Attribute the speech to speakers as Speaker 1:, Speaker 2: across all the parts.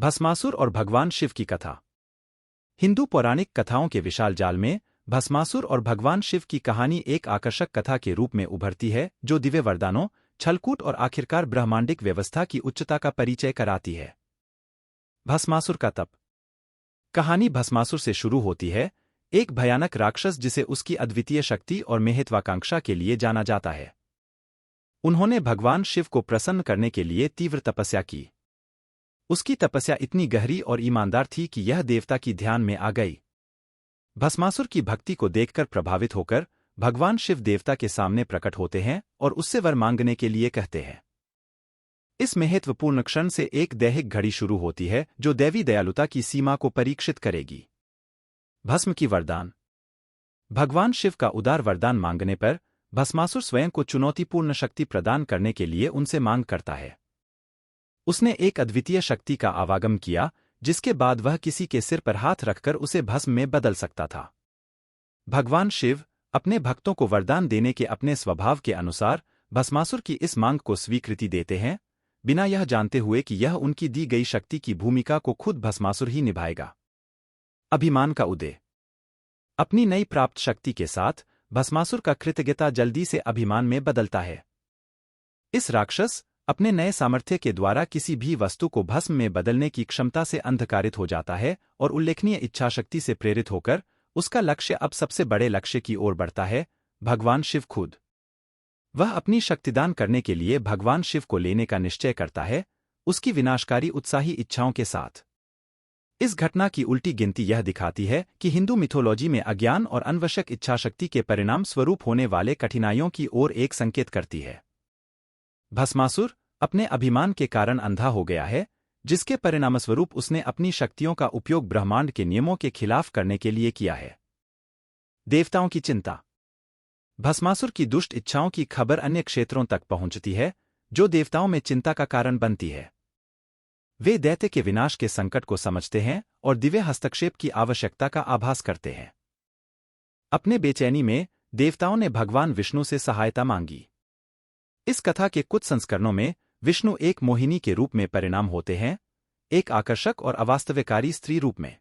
Speaker 1: भस्मासुर और भगवान शिव की कथा। हिंदू पौराणिक कथाओं के विशाल जाल में भस्मासुर और भगवान शिव की कहानी एक आकर्षक कथा के रूप में उभरती है, जो दिव्य वरदानों, छलकूट और आखिरकार ब्रह्मांडिक व्यवस्था की उच्चता का परिचय कराती है। भस्मासुर का तप। कहानी भस्मासुर से शुरू होती है, एक भयानक राक्षस जिसे उसकी अद्वितीय शक्ति और महत्वाकांक्षा के लिए जाना जाता है। उन्होंने भगवान शिव को प्रसन्न करने के लिए तीव्र तपस्या की। उसकी तपस्या इतनी गहरी और ईमानदार थी कि यह देवता की ध्यान में आ गई। भस्मासुर की भक्ति को देखकर प्रभावित होकर भगवान शिव देवता के सामने प्रकट होते हैं और उससे वर मांगने के लिए कहते हैं। इस महत्वपूर्ण क्षण से एक दैहिक घड़ी शुरू होती है जो दैवी दयालुता की सीमा को परीक्षित करेगी। भस्म की वरदान। भगवान शिव का उदार वरदान मांगने पर भस्मासुर स्वयं को चुनौतीपूर्ण शक्ति प्रदान करने के लिए उनसे मांग करता है। उसने एक अद्वितीय शक्ति का आवागम किया, जिसके बाद वह किसी के सिर पर हाथ रखकर उसे भस्म में बदल सकता था। भगवान शिव अपने भक्तों को वरदान देने के अपने स्वभाव के अनुसार भस्मासुर की इस मांग को स्वीकृति देते हैं, बिना यह जानते हुए कि यह उनकी दी गई शक्ति की भूमिका को खुद भस्मासुर ही निभाएगा। अभिमान का उदय। अपनी नई प्राप्त शक्ति के साथ भस्मासुर का कृतज्ञता जल्दी से अभिमान में बदलता है। इस राक्षस अपने नए सामर्थ्य के द्वारा किसी भी वस्तु को भस्म में बदलने की क्षमता से अंधकारित हो जाता है और उल्लेखनीय इच्छाशक्ति से प्रेरित होकर उसका लक्ष्य अब सबसे बड़े लक्ष्य की ओर बढ़ता है, भगवान शिव खुद। वह अपनी शक्तिदान करने के लिए भगवान शिव को लेने का निश्चय करता है, उसकी विनाशकारी उत्साही इच्छाओं के साथ। इस घटना की उल्टी गिनती यह दिखाती है कि हिंदू मिथोलॉजी में अज्ञान और अनवश्यक इच्छाशक्ति के परिणाम स्वरूप होने वाले कठिनाइयों की ओर एक संकेत करती है। भस्मासुर अपने अभिमान के कारण अंधा हो गया है, जिसके परिणामस्वरूप उसने अपनी शक्तियों का उपयोग ब्रह्मांड के नियमों के खिलाफ करने के लिए किया है। देवताओं की चिंता। भस्मासुर की दुष्ट इच्छाओं की खबर अन्य क्षेत्रों तक पहुंचती है, जो देवताओं में चिंता का कारण बनती है। वे दैत्य के विनाश के संकट को समझते हैं और दिव्य हस्तक्षेप की आवश्यकता का आभास करते हैं। अपने बेचैनी में देवताओं ने भगवान विष्णु से सहायता मांगी। इस कथा के कुछ संस्करणों में विष्णु एक मोहिनी के रूप में परिणाम होते हैं, एक आकर्षक और अवास्तविकारी स्त्री रूप में।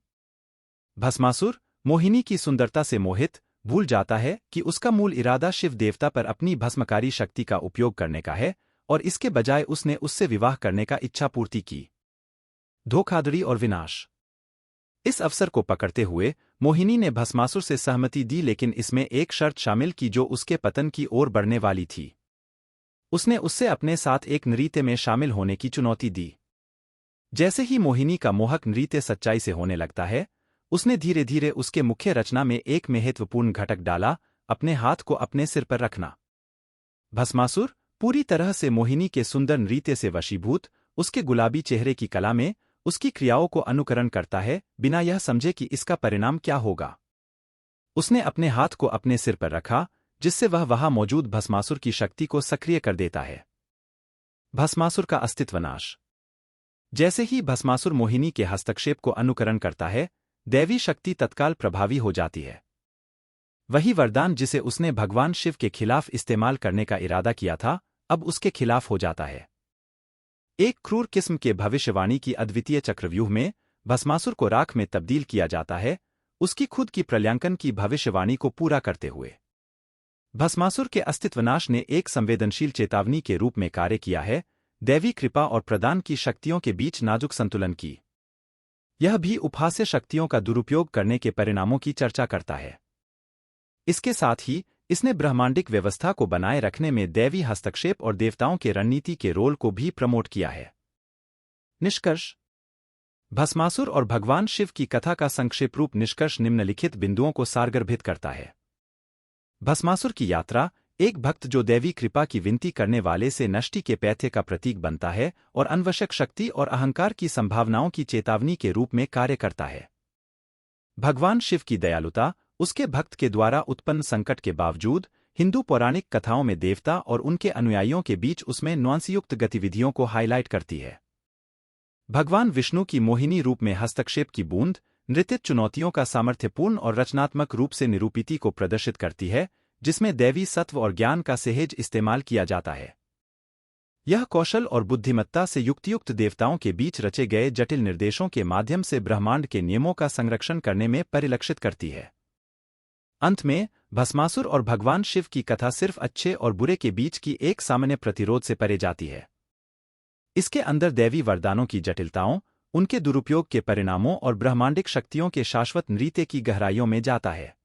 Speaker 1: भस्मासुर मोहिनी की सुंदरता से मोहित भूल जाता है कि उसका मूल इरादा शिव देवता पर अपनी भस्मकारी शक्ति का उपयोग करने का है, और इसके बजाय उसने उससे विवाह करने का इच्छापूर्ति की। धोखाधड़ी और विनाश। इस अवसर को पकड़ते हुए मोहिनी ने भस्मासुर से सहमति दी, लेकिन इसमें एक शर्त शामिल की जो उसके पतन की ओर बढ़ने वाली थी। उसने उससे अपने साथ एक नृत्य में शामिल होने की चुनौती दी। जैसे ही मोहिनी का मोहक नृत्य सच्चाई से होने लगता है, उसने धीरे धीरे उसके मुख्य रचना में एक महत्वपूर्ण घटक डाला, अपने हाथ को अपने सिर पर रखना। भस्मासुर पूरी तरह से मोहिनी के सुंदर नृत्य से वशीभूत, उसके गुलाबी चेहरे की कला में उसकी क्रियाओं को अनुकरण करता है, बिना यह समझे कि इसका परिणाम क्या होगा। उसने अपने हाथ को अपने सिर पर रखा, जिससे वह वहां मौजूद भस्मासुर की शक्ति को सक्रिय कर देता है। भस्मासुर का अस्तित्व नाश। जैसे ही भस्मासुर मोहिनी के हस्तक्षेप को अनुकरण करता है, दैवी शक्ति तत्काल प्रभावी हो जाती है। वही वरदान जिसे उसने भगवान शिव के खिलाफ इस्तेमाल करने का इरादा किया था, अब उसके खिलाफ हो जाता है। एक क्रूर किस्म के भविष्यवाणी की अद्वितीय चक्रव्यूह में भस्मासुर को राख में तब्दील किया जाता है, उसकी खुद की प्रलयांकन की भविष्यवाणी को पूरा करते हुए। भस्मासुर के अस्तित्वनाश ने एक संवेदनशील चेतावनी के रूप में कार्य किया है, दैवी कृपा और प्रदान की शक्तियों के बीच नाजुक संतुलन की। यह भी उपहास्य शक्तियों का दुरुपयोग करने के परिणामों की चर्चा करता है। इसके साथ ही इसने ब्रह्मांडिक व्यवस्था को बनाए रखने में दैवी हस्तक्षेप और देवताओं के रणनीति के रोल को भी प्रमोट किया है। निष्कर्ष। भस्मासुर और भगवान शिव की कथा का संक्षेप रूप निष्कर्ष निम्नलिखित बिंदुओं को सारगर्भित करता है। भस्मासुर की यात्रा एक भक्त जो दैवी कृपा की विनती करने वाले से नष्टि के पैथ्य का प्रतीक बनता है और अनवश्यक शक्ति और अहंकार की संभावनाओं की चेतावनी के रूप में कार्य करता है। भगवान शिव की दयालुता उसके भक्त के द्वारा उत्पन्न संकट के बावजूद हिंदू पौराणिक कथाओं में देवता और उनके अनुयायियों के बीच उसमें नुआंसयुक्त गतिविधियों को हाईलाइट करती है। भगवान विष्णु की मोहिनी रूप में हस्तक्षेप की बूंद नृत्य चुनौतियों का सामर्थ्यपूर्ण और रचनात्मक रूप से निरूपिति को प्रदर्शित करती है, जिसमें दैवी सत्व और ज्ञान का सहज इस्तेमाल किया जाता है। यह कौशल और बुद्धिमत्ता से युक्त देवताओं के बीच रचे गए जटिल निर्देशों के माध्यम से ब्रह्मांड के नियमों का संरक्षण करने में परिलक्षित करती है। अंत में, भस्मासुर और भगवान शिव की कथा सिर्फ अच्छे और बुरे के बीच की एक सामान्य प्रतिरोध से परे जाती है। इसके अंदर दैवी वरदानों की जटिलताओं, उनके दुरुपयोग के परिणामों और ब्रह्मांडिक शक्तियों के शाश्वत नृत्य की गहराइयों में जाता है।